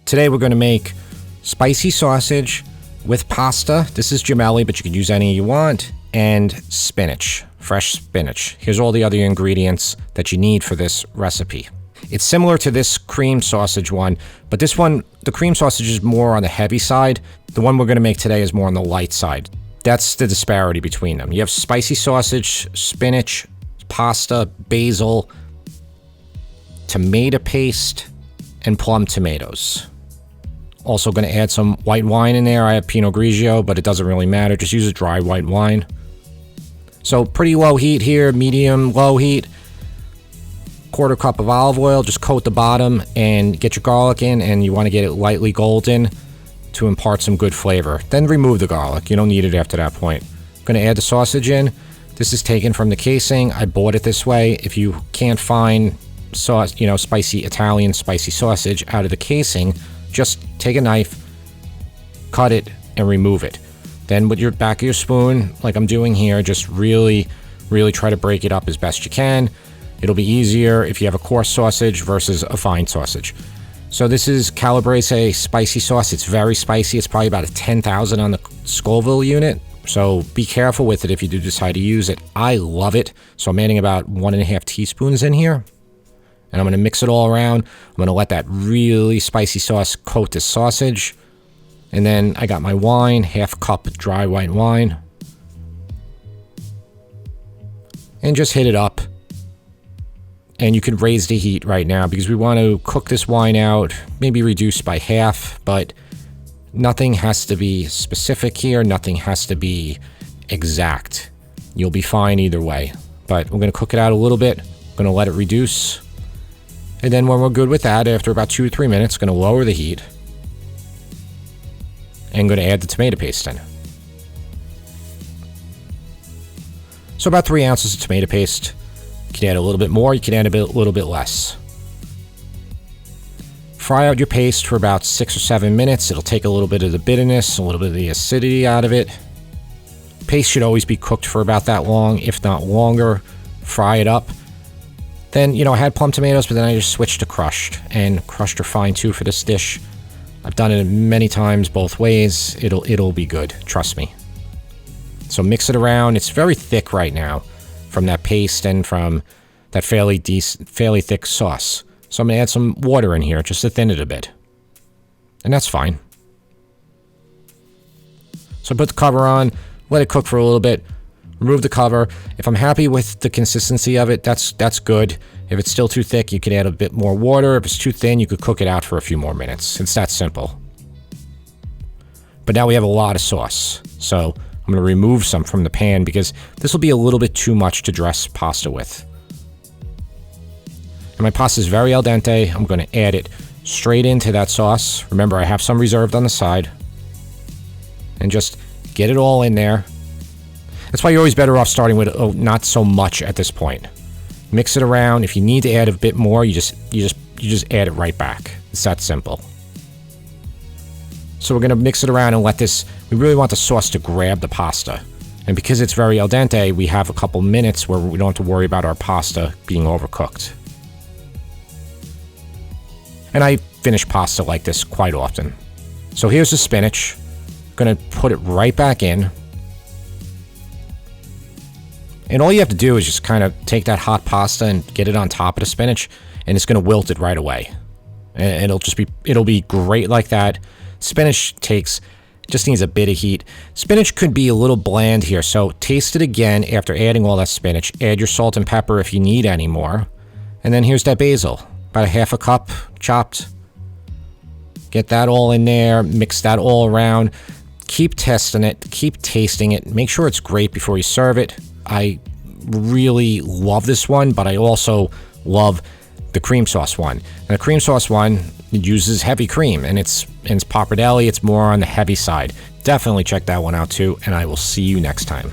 Today we're going to make spicy sausage with pasta. This is gemelli, but you can use any you want. And spinach, fresh spinach. Here's all the other ingredients that you need for this recipe. It's similar to this cream sausage one, but this one, the cream sausage is more on the heavy side. The one we're going to make today is more on the light side. That's the disparity between them. You have spicy sausage, spinach, pasta, basil, tomato paste, and plum tomatoes. Also going to add some white wine in there. I have Pinot Grigio, but it doesn't really matter. Just use a dry white wine. So pretty low heat here, medium low heat. Quarter cup of olive oil. Just coat the bottom and get your garlic in, and you want to get it lightly golden to impart some good flavor. Then remove the garlic. You don't need it after that point. I'm going to add the sausage in. This is taken from the casing. I bought it this way. If you can't find sauce, spicy Italian spicy sausage out of the casing, just take a knife, cut it, and remove it. Then with your back of your spoon, like I'm doing here, just really, really try to break it up as best you can. It'll be easier if you have a coarse sausage versus a fine sausage. So this is Calabrese spicy sauce. It's very spicy. It's probably about a 10,000 on the Scoville unit. So be careful with it if you do decide to use it. I love it. So I'm adding about 1.5 teaspoons in here. And I'm going to mix it all around. I'm going to let that really spicy sauce coat the sausage. And then I got my wine, half cup of dry white wine. And just hit it up. And you can raise the heat right now because we want to cook this wine out, maybe reduce by half, but nothing has to be specific here. Nothing has to be exact. You'll be fine either way. But we're going to cook it out a little bit. I'm going to let it reduce. And then when we're good with that, after about 2 or 3 minutes, going to lower the heat. And going to add the tomato paste in. So about 3 ounces of tomato paste. You can add a little bit more, you can add a little bit less. Fry out your paste for about 6 or 7 minutes. It'll take a little bit of the bitterness, a little bit of the acidity out of it. Paste should always be cooked for about that long, if not longer. Fry it up. Then, I had plum tomatoes, but then I just switched to crushed. And crushed are fine too for this dish. I've done it many times both ways. It'll be good, trust me. So mix it around. It's very thick right now from that paste and from that fairly thick sauce. So I'm going to add some water in here just to thin it a bit. And that's fine. So put the cover on, let it cook for a little bit. Remove the cover. If I'm happy with the consistency of it, that's good. If it's still too thick, you can add a bit more water. If it's too thin, you could cook it out for a few more minutes. It's that simple. But now we have a lot of sauce. So I'm going to remove some from the pan because this will be a little bit too much to dress pasta with. And my pasta is very al dente. I'm going to add it straight into that sauce. Remember, I have some reserved on the side. And just get it all in there. That's why you're always better off starting with not so much at this point. Mix it around. If you need to add a bit more, you just add it right back. It's that simple. So we're going to mix it around and let this, we really want the sauce to grab the pasta. And because it's very al dente, we have a couple minutes where we don't have to worry about our pasta being overcooked. And I finish pasta like this quite often. So here's the spinach. I'm going to put it right back in. And all you have to do is just kind of take that hot pasta and get it on top of the spinach, and it's going to wilt it right away. And it'll be great like that. Spinach just needs a bit of heat. Spinach could be a little bland here, so taste it again after adding all that spinach. Add your salt and pepper if you need any more. And then here's that basil, about a half a cup chopped. Get that all in there, mix that all around. Keep testing it, keep tasting it. Make sure it's great before you serve it. I really love this one, but I also love the cream sauce one. And the cream sauce one uses heavy cream, and it's pappardelle. It's more on the heavy side. Definitely check that one out too, and I will see you next time.